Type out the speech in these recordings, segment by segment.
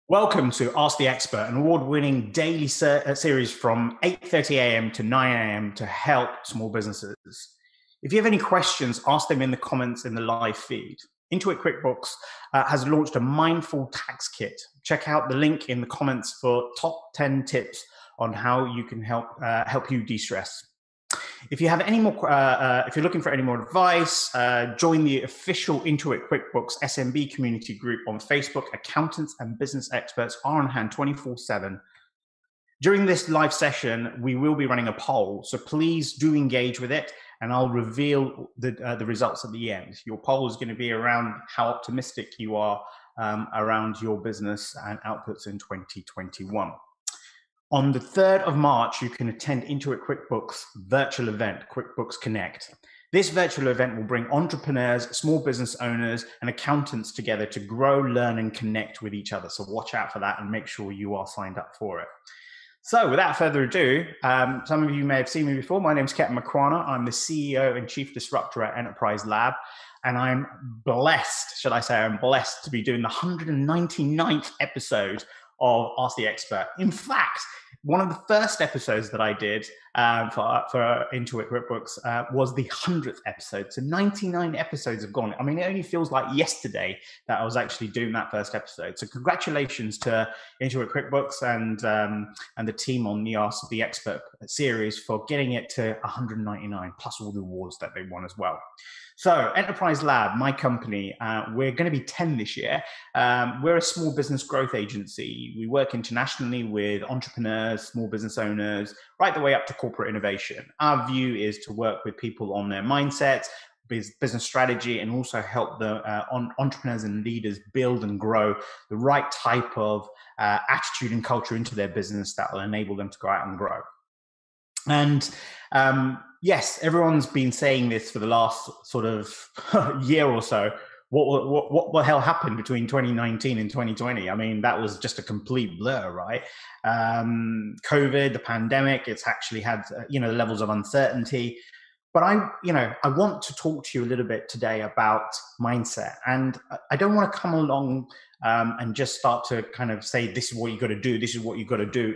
Welcome to Ask the Expert, an award-winning daily series from 8:30 a.m. to 9 a.m. to help small businesses. If you have any questions, ask them in the comments in the live feed. Intuit QuickBooks has launched a mindful tax kit. Check out the link in the comments for top 10 tips on how you can help you de-stress. If you have any more, if you're looking for any more advice, join the official Intuit QuickBooks SMB community group on Facebook. Accountants and business experts are on hand 24/7. During this live session, we will be running a poll, so please do engage with it, and I'll reveal the results at the end. Your poll is going to be around how optimistic you are around your business and outputs in 2021. On the 3rd of March, you can attend Intuit QuickBooks virtual event, QuickBooks Connect. This virtual event will bring entrepreneurs, small business owners, and accountants together to grow, learn, and connect with each other. So watch out for that and make sure you are signed up for it. So without further ado, some of you may have seen me before. My name is Ketan Makwana. I'm the CEO and Chief Disruptor at Enterprise Lab. And I'm blessed, should I say, I'm blessed to be doing the 199th episode of Ask the Expert. In fact, one of the first episodes that I did for Intuit QuickBooks was the 100th episode. So 99 episodes have gone. I mean, it only feels like yesterday that I was actually doing that first episode. So congratulations to Intuit QuickBooks and the team on the Ask the Expert series for getting it to 199, plus all the awards that they won as well. So Enterprise Lab, my company, we're going to be 10 this year. We're a small business growth agency. We work internationally with entrepreneurs, small business owners, right the way up to corporate innovation. Our view is to work with people on their mindsets, business strategy, and also help the entrepreneurs and leaders build and grow the right type of attitude and culture into their business that will enable them to go out and grow. And yes, everyone's been saying this for the last sort of year or so. What the hell happened between 2019 and 2020? I mean, that was just a complete blur, right? COVID, the pandemic, it's actually had, levels of uncertainty. But I want to talk to you a little bit today about mindset. And I don't want to come along and just start to kind of say, this is what you got to do. This is what you got to do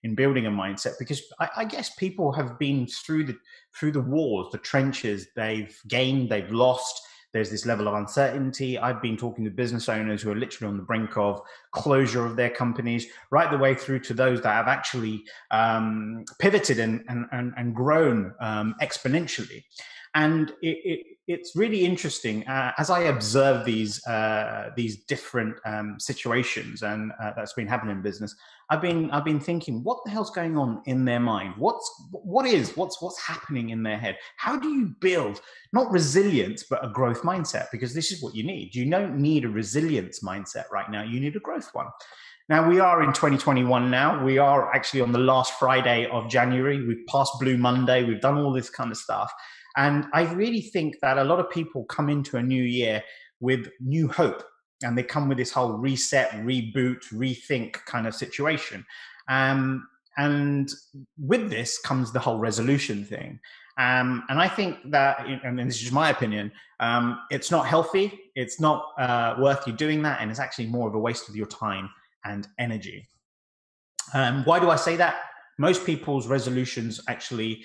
in building a mindset, because I guess people have been through the wars, the trenches. They've gained, they've lost. There's this level of uncertainty. I've been talking to business owners who are literally on the brink of closure of their companies, right the way through to those that have actually pivoted and grown exponentially. And it's really interesting as I observe these different situations and that's been happening in business. I've been thinking, what the hell's going on in their mind? What's happening in their head? How do you build not resilience but a growth mindset? Because this is what you need. You don't need a resilience mindset right now. You need a growth one. Now, we are in 2021 now. We are actually on the last Friday of January. We've passed Blue Monday. We've done all this kind of stuff. And I really think that a lot of people come into a new year with new hope, and they come with this whole reset, reboot, rethink kind of situation. And with this comes the whole resolution thing. And I think that, and this is my opinion, it's not healthy. It's not worth you doing that. And it's actually more of a waste of your time and energy. Why do I say that? Most people's resolutions actually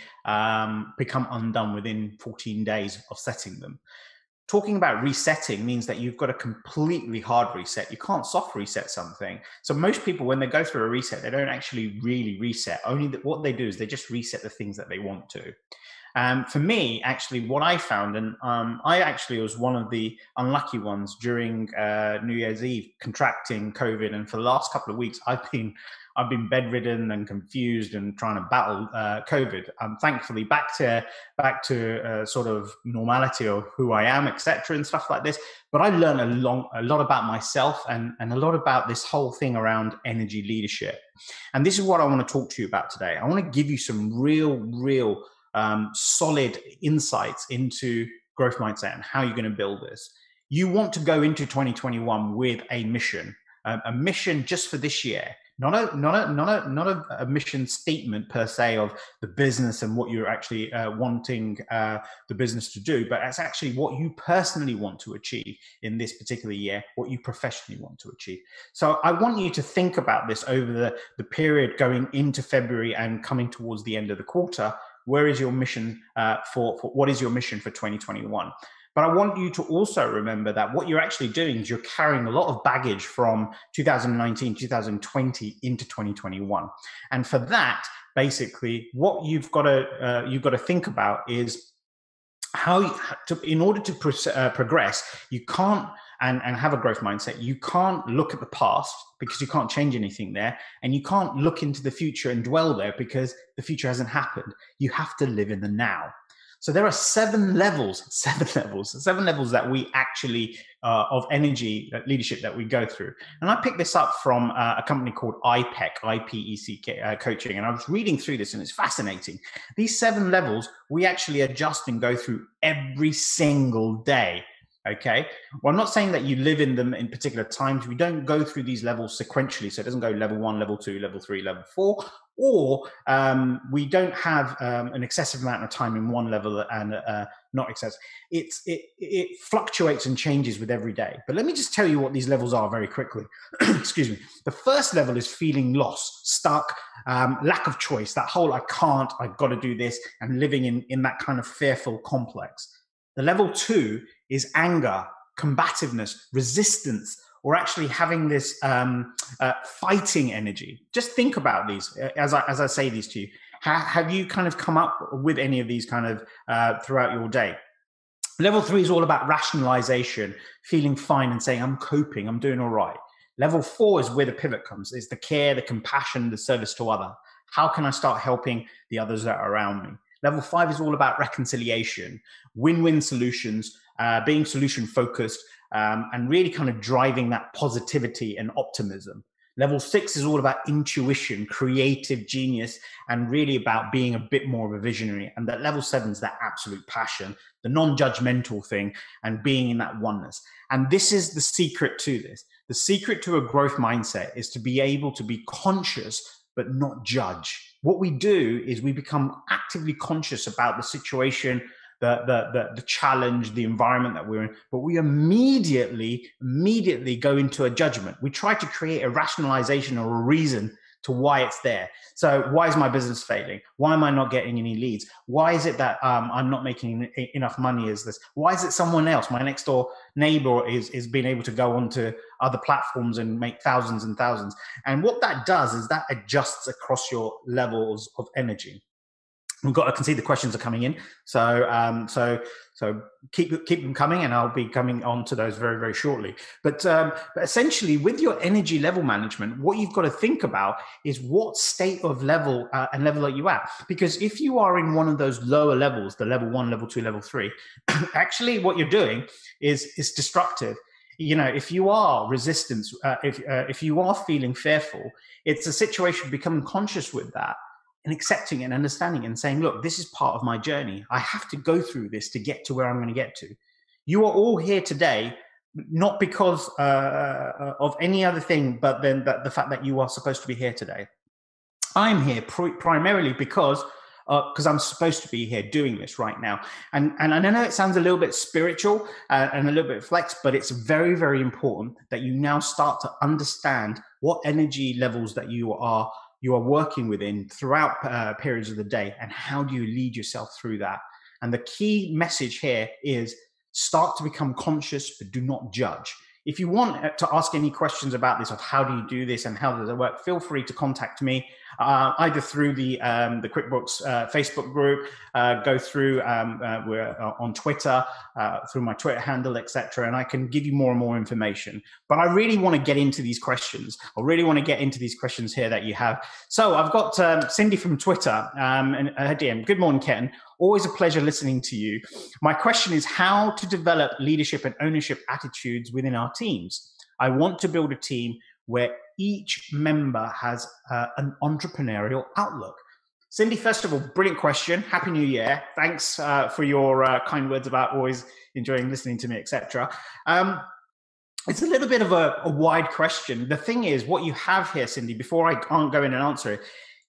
become undone within 14 days of setting them. Talking about resetting means that you've got a completely hard reset. You can't soft reset something. So most people, when they go through a reset, they don't actually really reset. Only what they do is they just reset the things that they want to. For me, actually, what I found, and I actually was one of the unlucky ones during New Year's Eve, contracting COVID. And for the last couple of weeks, I've been bedridden and confused and trying to battle COVID. I'm thankfully back to sort of normality of who I am, etc., and stuff like this. But I learned a lot about myself and a lot about this whole thing around energy leadership. And this is what I want to talk to you about today. I want to give you some real solid insights into growth mindset and how you're going to build this. You want to go into 2021 with a mission just for this year. Not a mission statement per se of the business and what you're actually wanting the business to do, but it's actually what you personally want to achieve in this particular year, what you professionally want to achieve. So I want you to think about this over the period going into February and coming towards the end of the quarter. Where is your mission for what is your mission for 2021? But I want you to also remember that what you're actually doing is you're carrying a lot of baggage from 2019, 2020 into 2021. And for that, basically, what you've got to think about is in order to progress, you can't and have a growth mindset. You can't look at the past because you can't change anything there, and you can't look into the future and dwell there because the future hasn't happened. You have to live in the now. So there are seven levels that we actually of energy leadership that we go through. And I picked this up from a company called IPEC coaching. And I was reading through this and it's fascinating. These 7 levels, we actually adjust and go through every single day. Okay. Well, I'm not saying that you live in them in particular times. We don't go through these levels sequentially. So it doesn't go level 1, level 2, level 3, level 4, or we don't have an excessive amount of time in one level and not excessive. It fluctuates and changes with every day. But let me just tell you what these levels are very quickly. Excuse me. The first level is feeling lost, stuck, lack of choice, that whole I've got to do this, and living in that kind of fearful complex. The level 2 is anger, combativeness, resistance, or actually having this fighting energy. Just think about these as I say these to you. Have you kind of come up with any of these kind of throughout your day? Level 3 is all about rationalization, feeling fine and saying, I'm coping, I'm doing all right. Level 4 is where the pivot comes. It's the care, the compassion, the service to other. How can I start helping the others that are around me? Level 5 is all about reconciliation, win-win solutions, being solution focused, and really kind of driving that positivity and optimism. Level 6 is all about intuition, creative genius, and really about being a bit more of a visionary. And that level 7 is that absolute passion, the non-judgmental thing, and being in that oneness. And this is the secret to this. The secret to a growth mindset is to be able to be conscious, but not judge. What we do is we become actively conscious about the situation, the challenge, the environment that we're in, but we immediately go into a judgment. We try to create a rationalization or a reason to why it's there. So why is my business failing? Why am I not getting any leads? Why is it that I'm not making enough money as this? Why is it someone else, my next door neighbor is being able to go onto other platforms and make thousands and thousands? And what that does is that adjusts across your levels of energy. I can see the questions are coming in. So keep them coming, and I'll be coming on to those very, very shortly. But essentially, with your energy level management, what you've got to think about is what state of level and level are you at? Because if you are in one of those lower levels, the level 1, level 2, level 3, actually what you're doing is disruptive. You know, if you are resistance, if you are feeling fearful, it's a situation of becoming conscious with that, and accepting and understanding and saying, look, this is part of my journey. I have to go through this to get to where I'm going to get to. You are all here today, not because of any other thing, but then the fact that you are supposed to be here today. I'm here primarily because I'm supposed to be here doing this right now. And I know it sounds a little bit spiritual and a little bit flex, but it's very, very important that you now start to understand what energy levels that you are working within throughout periods of the day, and how do you lead yourself through that. And the key message here is start to become conscious, but do not judge. If you want to ask any questions about this, of how do you do this and how does it work, feel free to contact me either through the QuickBooks Facebook group, go through we're on Twitter, through my Twitter handle, etc., and I can give you more and more information. But I really want to get into these questions. I really want to get into these questions here that you have. So I've got Cindy from Twitter, and her DM. Good morning, Ketan. Always a pleasure listening to you. My question is how to develop leadership and ownership attitudes within our teams. I want to build a team where each member has an entrepreneurial outlook. Cindy, first of all, brilliant question. Happy New Year. Thanks for your kind words about always enjoying listening to me, etc. It's a little bit of a wide question. The thing is, what you have here, Cindy, before I can't go in and answer it,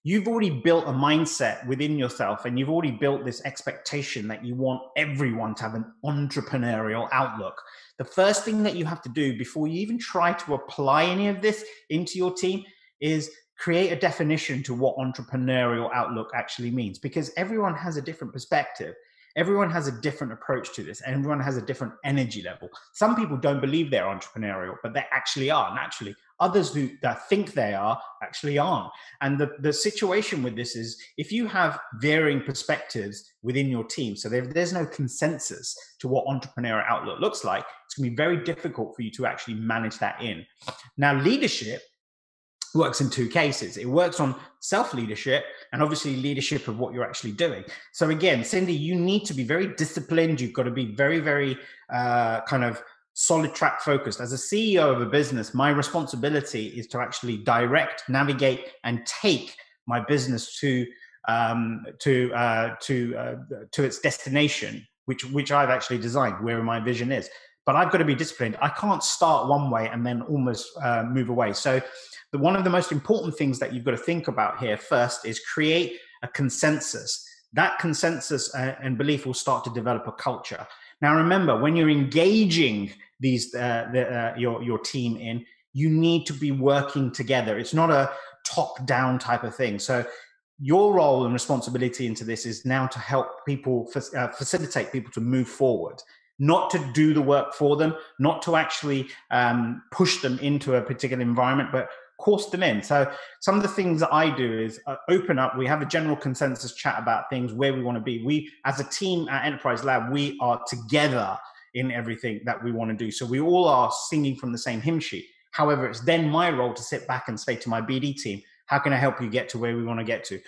you've already built a mindset within yourself, and you've already built this expectation that you want everyone to have an entrepreneurial outlook. The first thing that you have to do before you even try to apply any of this into your team is create a definition to what entrepreneurial outlook actually means, because everyone has a different perspective. Everyone has a different approach to this. Everyone has a different energy level. Some people don't believe they're entrepreneurial, but they actually are naturally. Others who think they are actually aren't. And the situation with this is, if you have varying perspectives within your team, so there's no consensus to what entrepreneurial outlook looks like, it's going to be very difficult for you to actually manage that in. Now, leadership works in two cases. It works on self-leadership and obviously leadership of what you're actually doing. So again, Cindy, you need to be very disciplined. You've got to be very, very kind of solid track focused. As a CEO of a business, my responsibility is to actually direct, navigate, and take my business to its destination, which I've actually designed, where my vision is. But I've got to be disciplined. I can't start one way and then almost move away. So one of the most important things that you've got to think about here first is create a consensus. That consensus and belief will start to develop a culture. Now, remember, when you're engaging your team in, you need to be working together. It's not a top-down type of thing. So your role and responsibility into this is now to help people, facilitate people to move forward, not to do the work for them, not to actually push them into a particular environment, but course them in. So some of the things that I do is open up. We have a general consensus chat about things, where we want to be. We, as a team at Enterprise Lab, we are together in everything that we want to do. So we all are singing from the same hymn sheet. However, it's then my role to sit back and say to my BD team, how can I help you get to where we want to get to?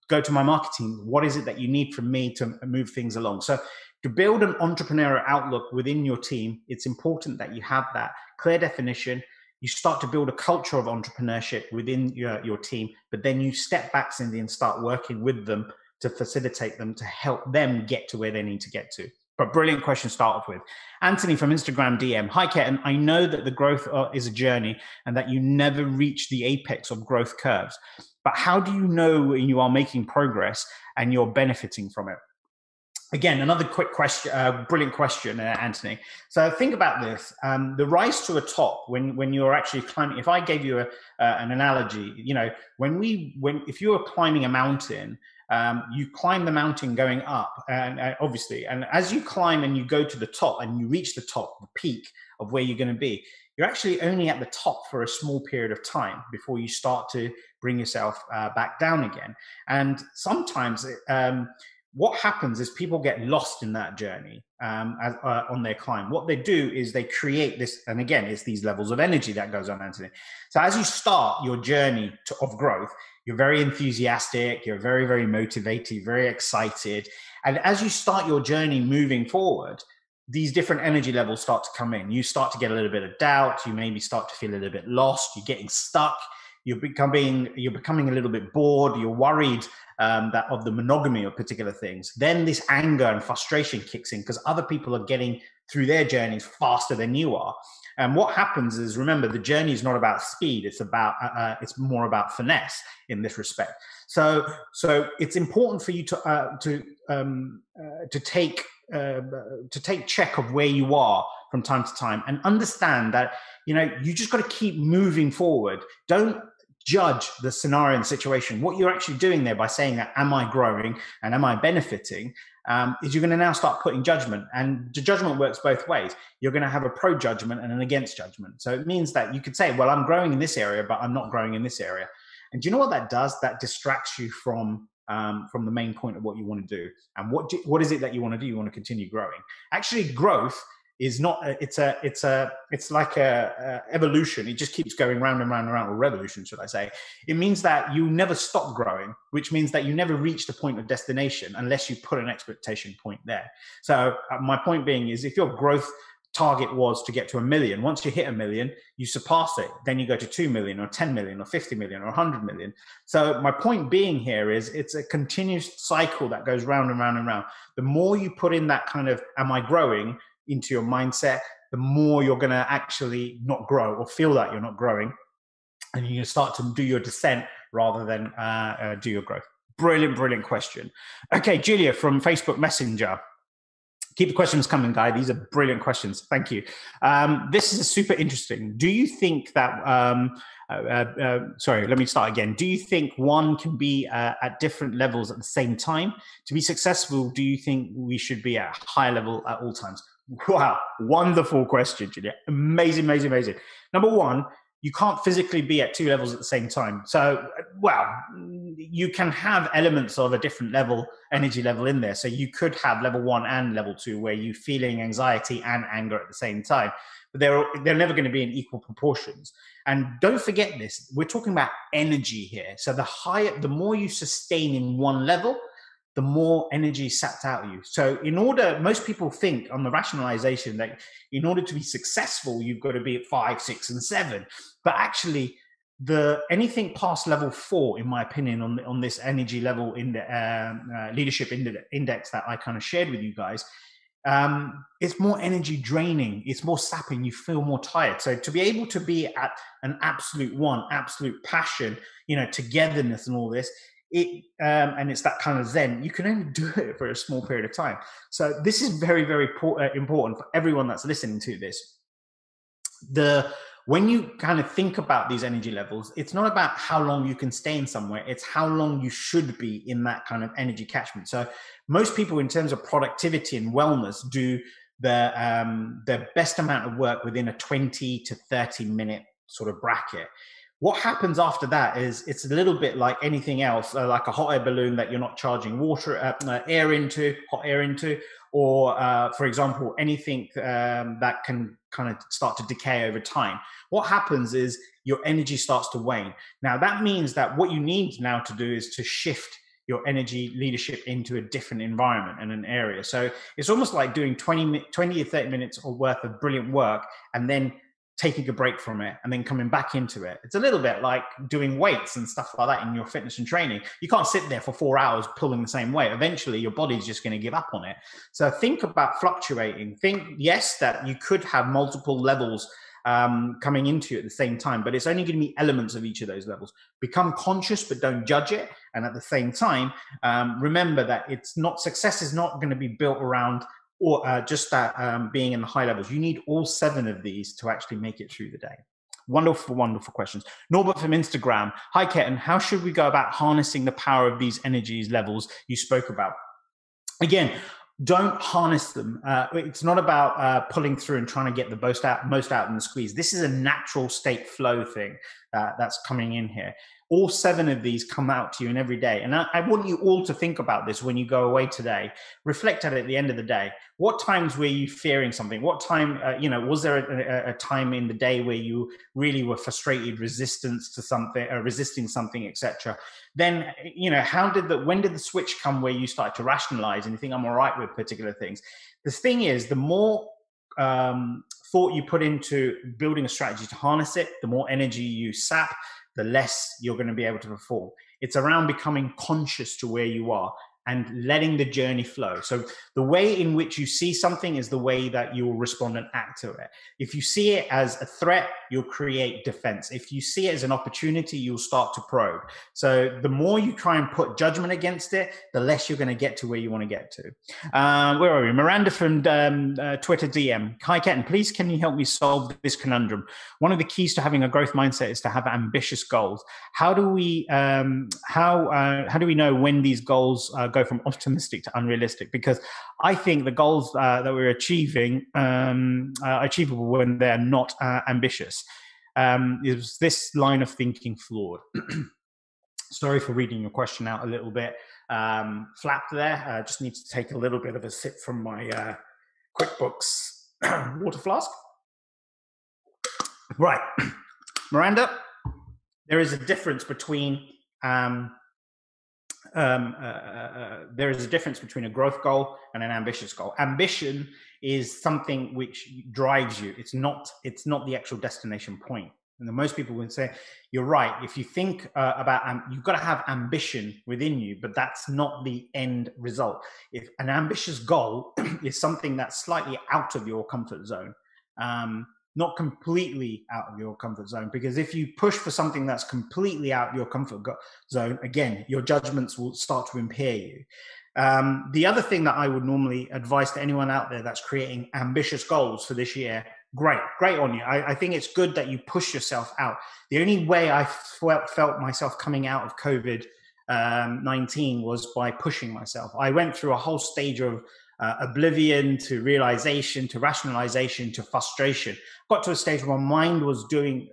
Go to my marketing. What is it that you need from me to move things along? So to build an entrepreneurial outlook within your team, it's important that you have that clear definition. You start to build a culture of entrepreneurship within your team, but then you step back, Cindy, and start working with them to facilitate them, to help them get to where they need to get to. But brilliant question to start off with. Anthony from Instagram DM. Hi, Ketan. I know that the growth is a journey and that you never reach the apex of growth curves. But how do you know when you are making progress and you're benefiting from it? Again, another quick question, brilliant question, Anthony. So think about this: the rise to a top, when you're actually climbing. If I gave you an analogy, if you are climbing a mountain, you climb the mountain going up, and obviously, and as you climb and you go to the top and you reach the top, the peak of where you're going to be, you're actually only at the top for a small period of time before you start to bring yourself back down again. And sometimes what happens is people get lost in that journey on their climb. What they do is they create this, and again, it's these levels of energy that goes on, Anthony. So as you start your journey of growth, you're very enthusiastic, you're very, very motivated, very excited. And as you start your journey moving forward, these different energy levels start to come in. You start to get a little bit of doubt. You maybe start to feel a little bit lost. You're getting stuck. You're becoming a little bit bored. You're worried that of the monogamy of particular things. Then this anger and frustration kicks in because other people are getting through their journeys faster than you are. And what happens is, remember, the journey is not about speed. It's more about finesse in this respect. So it's important for you to take check of where you are from time to time and understand that, you just got to keep moving forward. Don't judge the scenario and situation. What you're actually doing there by saying that, am I growing and am I benefiting, is you're going to now start putting judgment. And the judgment works both ways. You're going to have a pro judgment and an against judgment. So it means that you could say, well, I'm growing in this area, but I'm not growing in this area. And do you know what that does? That distracts you from the main point of what you want to do. And what is it that you want to do? You want to continue growing. Actually, growth is not, it's like a evolution. It just keeps going round and round and round, or revolution, should I say. It means that you never stop growing, which means that you never reach the point of destination unless you put an expectation point there. So my point being is, if your growth target was to get to 1 million, once you hit 1 million, you surpass it. Then you go to 2 million or 10 million or 50 million or 100 million. So my point being here is, it's a continuous cycle that goes round and round and round. The more you put in that kind of, am I growing? into your mindset, the more you're going to actually not grow or feel that you're not growing. And you're going to start to do your descent rather than do your growth. Brilliant, brilliant question. Okay, Julia from Facebook Messenger. Keep the questions coming, Guy. These are brilliant questions. Thank you. This is super interesting. Do you think that, sorry, let me start again. Do you think one can be at different levels at the same time? To be successful, do you think we should be at a high level at all times? Wow, wonderful question, Julia. Amazing, amazing, amazing. Number one, you can't physically be at two levels at the same time. So, well, you can have elements of a different level, energy level in there. So you could have level 1 and level 2 where you're feeling anxiety and anger at the same time, but they're never going to be in equal proportions. And don't forget this, we're talking about energy here. So the more you sustain in one level, the more energy sapped out of you. So most people think on the rationalization that in order to be successful, you've got to be at 5, 6, and 7. But actually, anything past level 4, in my opinion, on this energy level in the leadership index that I kind of shared with you guys, it's more energy draining. It's more sapping. You feel more tired. So to be able to be at an absolute passion, togetherness and all this, and it's that kind of zen, you can only do it for a small period of time. So this is very, very important for everyone that's listening to this. When you kind of think about these energy levels, it's not about how long you can stay in somewhere, it's how long you should be in that kind of energy catchment. So most people, in terms of productivity and wellness, do the best amount of work within a 20 to 30 minute sort of bracket. What happens after that is it's a little bit like anything else, like a hot air balloon that you're not charging hot air into, or for example, anything that can kind of start to decay over time. What happens is your energy starts to wane. Now that means that what you need now to do is to shift your energy leadership into a different environment and an area. So it's almost like doing 20 to 30 minutes worth of brilliant work and then taking a break from it and then coming back into it. It's a little bit like doing weights and stuff like that in your fitness and training. You can't sit there for 4 hours pulling the same weight. Eventually your body's just going to give up on it. So think about fluctuating. Think, yes, that you could have multiple levels coming into you at the same time, but it's only going to be elements of each of those levels. Become conscious, but don't judge it. And at the same time, remember that success is not going to be built around or just that being in the high levels. You need all 7 of these to actually make it through the day. Wonderful, wonderful questions. Norbert from Instagram. Hi, Ketan. How should we go about harnessing the power of these energies levels you spoke about? Again, don't harness them. It's not about pulling through and trying to get the most out in the squeeze. This is a natural state flow thing that's coming in here. All 7 of these come out to you in every day. And I want you all to think about this when you go away today. Reflect at it at the end of the day. What times were you fearing something? What time, was there a time in the day where you really were frustrated, resisting something, etc.? Then, when did the switch come where you started to rationalize and you think, I'm all right with particular things? The thing is, the more thought you put into building a strategy to harness it, the more energy you sap, the less you're going to be able to perform. It's around becoming conscious to where you are and letting the journey flow. So the way in which you see something is the way that you will respond and act to it. If you see it as a threat, you'll create defense. If you see it as an opportunity, you'll start to probe. So the more you try and put judgment against it, the less you're going to get to where you want to get to. Where are we? Miranda from Twitter DM. Hi, Ketan, please can you help me solve this conundrum? One of the keys to having a growth mindset is to have ambitious goals. How do we know when these goals go from optimistic to unrealistic? Because I think the goals that we're achieving are achievable when they're not ambitious. Is this line of thinking flawed? Sorry for reading your question out a little bit flapped there. Just need to take a little bit of a sip from my QuickBooks water flask. Right, Miranda, there is a difference between a growth goal and an ambitious goal. Ambition is something which drives you. It's not the actual destination point. And most people would say, you're right. If you think about, you've got to have ambition within you, but that's not the end result. If an ambitious goal is something that's slightly out of your comfort zone, not completely out of your comfort zone, because if you push for something that's completely out of your comfort zone, again, your judgments will start to impair you. The other thing that I would normally advise to anyone out there that's creating ambitious goals for this year, great on you. I think it's good that you push yourself out. The only way I felt myself coming out of COVID-19 was by pushing myself. I went through a whole stage of oblivion to realization, to rationalization, to frustration. Got to a stage where my mind was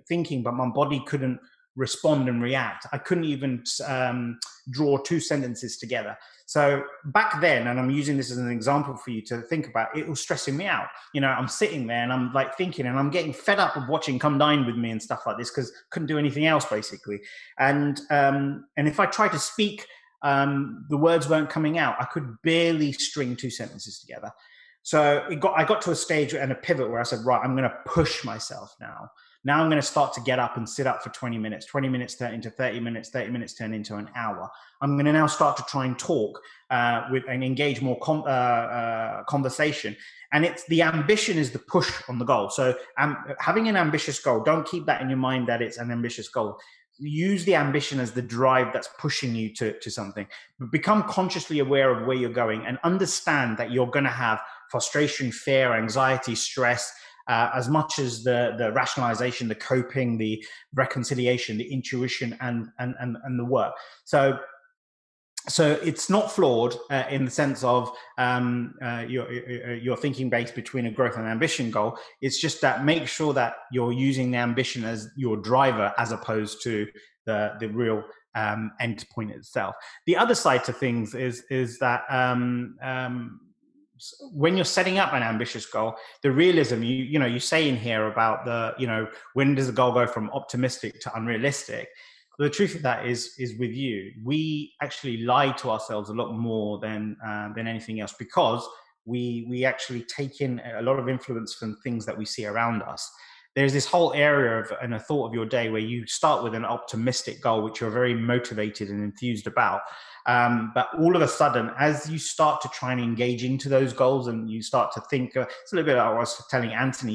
thinking, but my body couldn't respond and react. I couldn't even draw two sentences together. So back then, and I'm using this as an example for you to think about, it was stressing me out. You know, I'm sitting there and I'm like thinking, and I'm getting fed up of watching Come Dine With Me and stuff like this, because couldn't do anything else basically. And if I tried to speak, the words weren't coming out. I could barely string two sentences together. So I got to a stage and a pivot where I said, right, I'm going to push myself now. Now I'm going to start to get up and sit up for 20 minutes. 20 minutes turn into 30 minutes. 30 minutes turn into an hour. I'm going to now start to try and talk and engage more conversation. And it's the ambition is the push on the goal. So having an ambitious goal, don't keep that in your mind that it's an ambitious goal. Use the ambition as the drive that's pushing you to something. But become consciously aware of where you're going and understand that you're going to have frustration, fear, anxiety, stress, as much as the rationalization, the coping, the reconciliation, the intuition, and the work. So it's not flawed in the sense of your thinking base between a growth and ambition goal. It's just that make sure that you're using the ambition as your driver as opposed to the real end point itself. The other side to things is that when you're setting up an ambitious goal, the realism, you say in here about when does the goal go from optimistic to unrealistic? Well, the truth of that is with you, we actually lie to ourselves a lot more than anything else, because we actually take in a lot of influence from things that we see around us. There's this whole area and a thought of your day where you start with an optimistic goal, which you're very motivated and enthused about. But all of a sudden, as you start to try and engage into those goals and you start to think, it's a little bit like I was telling Anthony,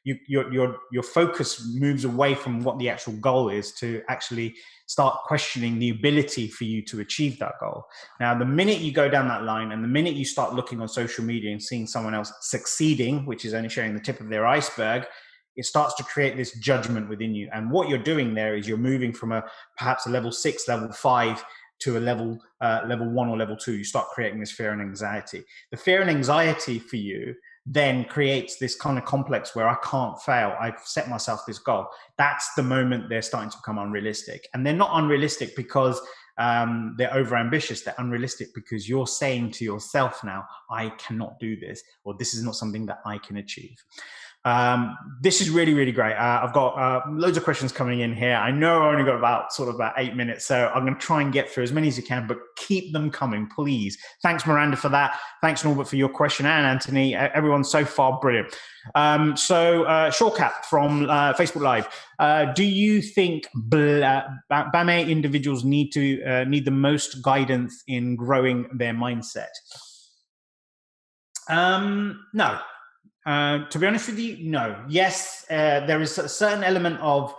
your focus moves away from what the actual goal is to actually start questioning the ability for you to achieve that goal. Now, the minute you go down that line and the minute you start looking on social media and seeing someone else succeeding, which is only showing the tip of their iceberg, it starts to create this judgment within you. And what you're doing there is you're moving from perhaps a level 6, level 5 to a level 1 or level 2. You start creating this fear and anxiety. The fear and anxiety for you then creates this kind of complex where I can't fail. I've set myself this goal. That's the moment they're starting to become unrealistic. And they're not unrealistic because they're overambitious. They're unrealistic because you're saying to yourself now, I cannot do this, or this is not something that I can achieve. This is really, really great. I've got loads of questions coming in here. I know I only got about 8 minutes, so I'm going to try and get through as many as you can, but keep them coming, please. Thanks, Miranda, for that. Thanks, Norbert, for your question, and Anthony. Everyone's so far brilliant. Shortcap from Facebook Live. Do you think BAME individuals need the most guidance in growing their mindset? No. To be honest with you, no. Yes, there is a certain element of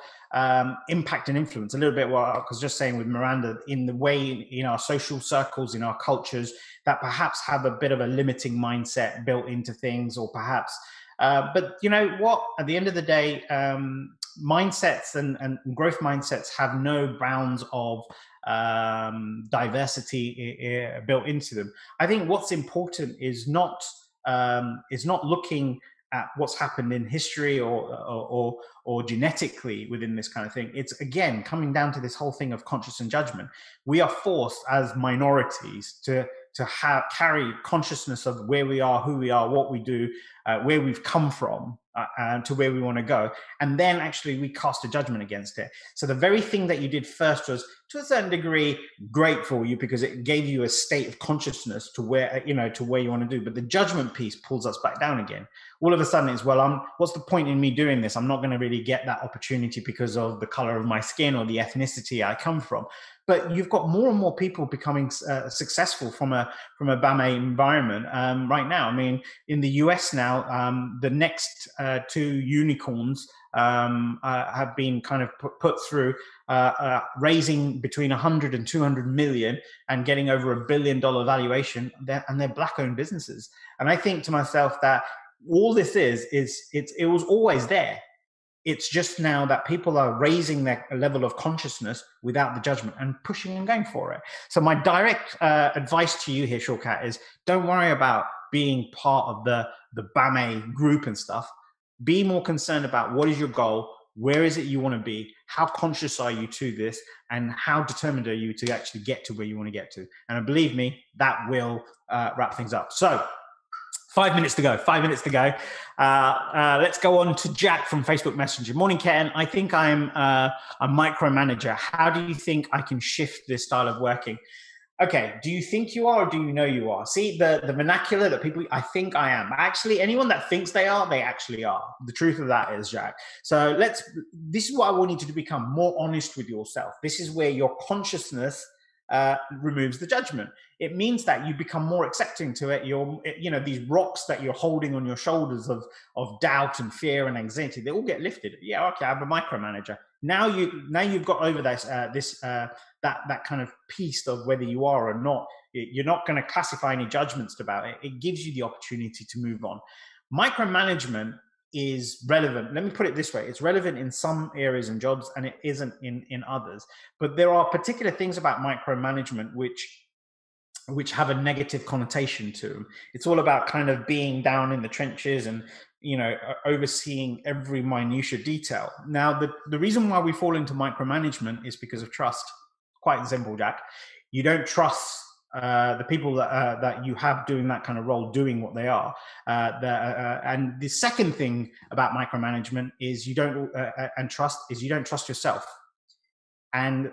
impact and influence, a little bit what I was just saying with Miranda, in the way in our social circles, in our cultures, that perhaps have a bit of a limiting mindset built into things, or perhaps, but you know what, at the end of the day, mindsets and growth mindsets have no bounds of diversity built into them. I think what's important is not looking at what's happened in history or genetically within this kind of thing. It's again coming down to this whole thing of conscious and judgment. We are forced as minorities to carry consciousness of where we are, who we are, what we do, where we've come from, to where we want to go. And then actually we cast a judgment against it. So the very thing that you did first was, to a certain degree, great for you because it gave you a state of consciousness to where, to where you want to do. But the judgment piece pulls us back down again. All of a sudden it's, well, what's the point in me doing this? I'm not going to really get that opportunity because of the color of my skin or the ethnicity I come from. But you've got more and more people becoming successful from a BAME environment right now. I mean, in the US now, the next two unicorns have been kind of put through raising between 100 and 200 million and getting over $1 billion valuation, and they're Black-owned businesses. And I think to myself that all this is it was always there. It's just now that people are raising their level of consciousness without the judgment and pushing and going for it. So my direct advice to you here, Shortcut, is don't worry about being part of the BAME group and stuff. Be more concerned about what is your goal, where is it you want to be, how conscious are you to this, and how determined are you to actually get to where you want to get to. And believe me, that will wrap things up. So 5 minutes to go. 5 minutes to go. Let's go on to Jack from Facebook Messenger. Morning, Ketan. I think I'm a micromanager. How do you think I can shift this style of working? Okay. Do you think you are, or do you know you are? See, the vernacular that people, I think I am. Actually, anyone that thinks they are, they actually are. The truth of that is, Jack. So this is what I want you to do, become more honest with yourself. This is where your consciousness removes the judgment. It means that you become more accepting to it. These rocks that you're holding on your shoulders of doubt and fear and anxiety, they all get lifted. Yeah, okay, I'm a micromanager. Now you've got over that kind of piece of whether you are or not. You're not going to classify any judgments about it. It gives you the opportunity to move on. Micromanagement is relevant. Let me put it this way. It's relevant in some areas and jobs, and it isn't in others. But there are particular things about micromanagement which have a negative connotation to them. It's all about kind of being down in the trenches and, overseeing every minutiae detail. Now, the reason why we fall into micromanagement is because of trust. Quite simple, Jack. You don't trust the people that you have doing that kind of role, doing what they are. And the second thing about micromanagement is you don't trust yourself. And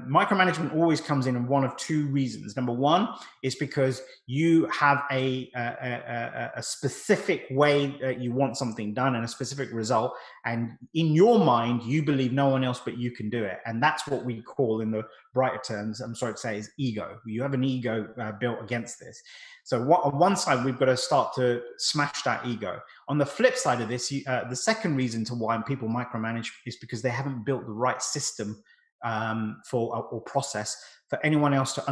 micromanagement always comes in one of two reasons. Number one is because you have a specific way that you want something done and a specific result. And in your mind, you believe no one else but you can do it. And that's what we call, in the brighter terms, I'm sorry to say, is ego. You have an ego built against this. So on one side, we've got to start to smash that ego. On the flip side of this, the second reason to why people micromanage is because they haven't built the right system or process for anyone else to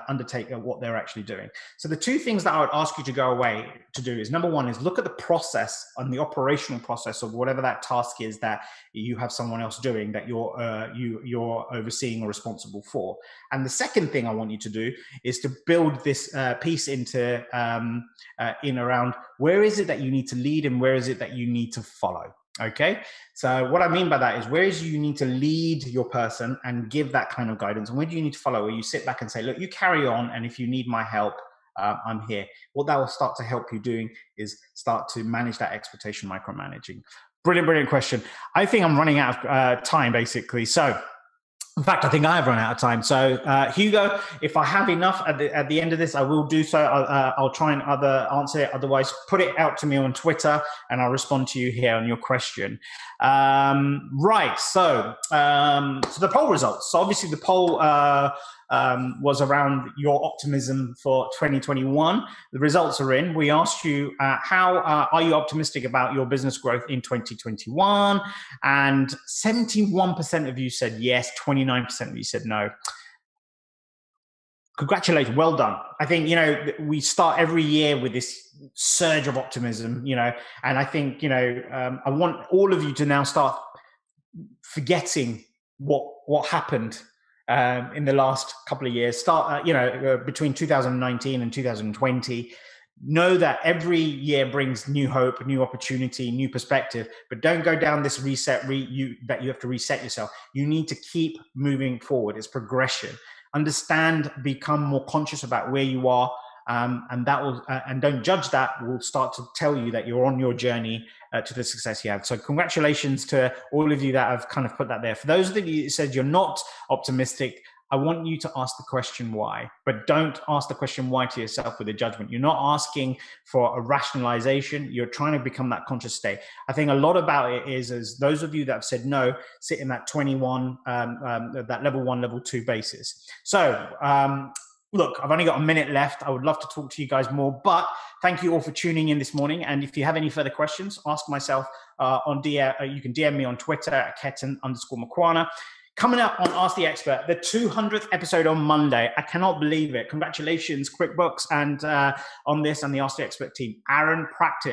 undertake what they're actually doing. So the two things that I would ask you to go away to do is, number one is look at the process and the operational process of whatever that task is that you have someone else doing that you're overseeing or responsible for. And the second thing I want you to do is to build this piece into in around where is it that you need to lead and where is it that you need to follow. Okay, so what I mean by that is, where is you need to lead your person and give that kind of guidance, and where do you need to follow, where you sit back and say, look, you carry on, and if you need my help, I'm here. What that will start to help you doing is start to manage that expectation micromanaging. Brilliant question. I think I'm running out of time, basically. So in fact, I think I have run out of time. So Hugo, if I have enough at the end of this, I will do so. I'll try and answer it. Otherwise, put it out to me on Twitter and I'll respond to you here on your question. Right. So the poll results. So obviously the poll was around your optimism for 2021. The results are in. We asked you, how are you optimistic about your business growth in 2021? And 71% of you said yes, 29% of you said no. Congratulations, well done. I think, we start every year with this surge of optimism, and I think, I want all of you to now start forgetting what happened in the last couple of years. Start, between 2019 and 2020. Know that every year brings new hope, new opportunity, new perspective, but don't go down this reset that you have to reset yourself. You need to keep moving forward. It's progression. Understand, become more conscious about where you are, And that will, and don't judge that, will start to tell you that you're on your journey to the success you have. So congratulations to all of you that have kind of put that there. For those of you that said you're not optimistic, I want you to ask the question why, but don't ask the question why to yourself with a judgment. You're not asking for a rationalization. You're trying to become that conscious state. I think a lot about it is those of you that have said no, sit in that 21, that level 1, level 2 basis. So, look, I've only got a minute left. I would love to talk to you guys more, but thank you all for tuning in this morning. And if you have any further questions, ask myself on DM. You can DM me on Twitter at Ketan_Makwana. Coming up on Ask the Expert, the 200th episode on Monday. I cannot believe it. Congratulations, QuickBooks, and on this and the Ask the Expert team. Patrick,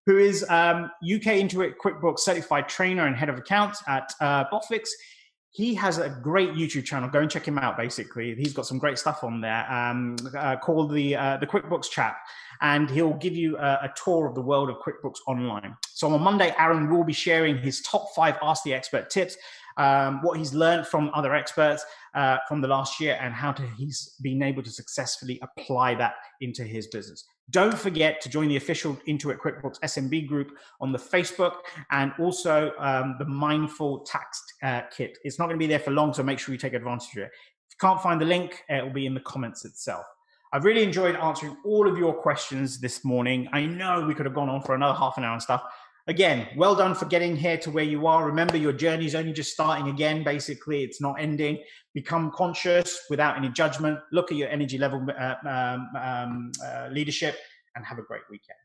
who is UK Intuit QuickBooks certified trainer and head of accounts at Bofix. He has a great YouTube channel. Go and check him out, basically. He's got some great stuff on there called the QuickBooks Chat. And he'll give you a tour of the world of QuickBooks Online. So on Monday, Aaron will be sharing his top 5 Ask the Expert tips, what he's learned from other experts from the last year, and how he's been able to successfully apply that into his business. Don't forget to join the official Intuit QuickBooks SMB group on the Facebook, and also the Mindful Tax Kit. It's not going to be there for long, so make sure you take advantage of it. If you can't find the link, it will be in the comments itself. I've really enjoyed answering all of your questions this morning. I know we could have gone on for another half an hour and stuff. Again, well done for getting here to where you are. Remember, your journey is only just starting again. Basically, it's not ending. Become conscious without any judgment. Look at your energy level leadership, and have a great weekend.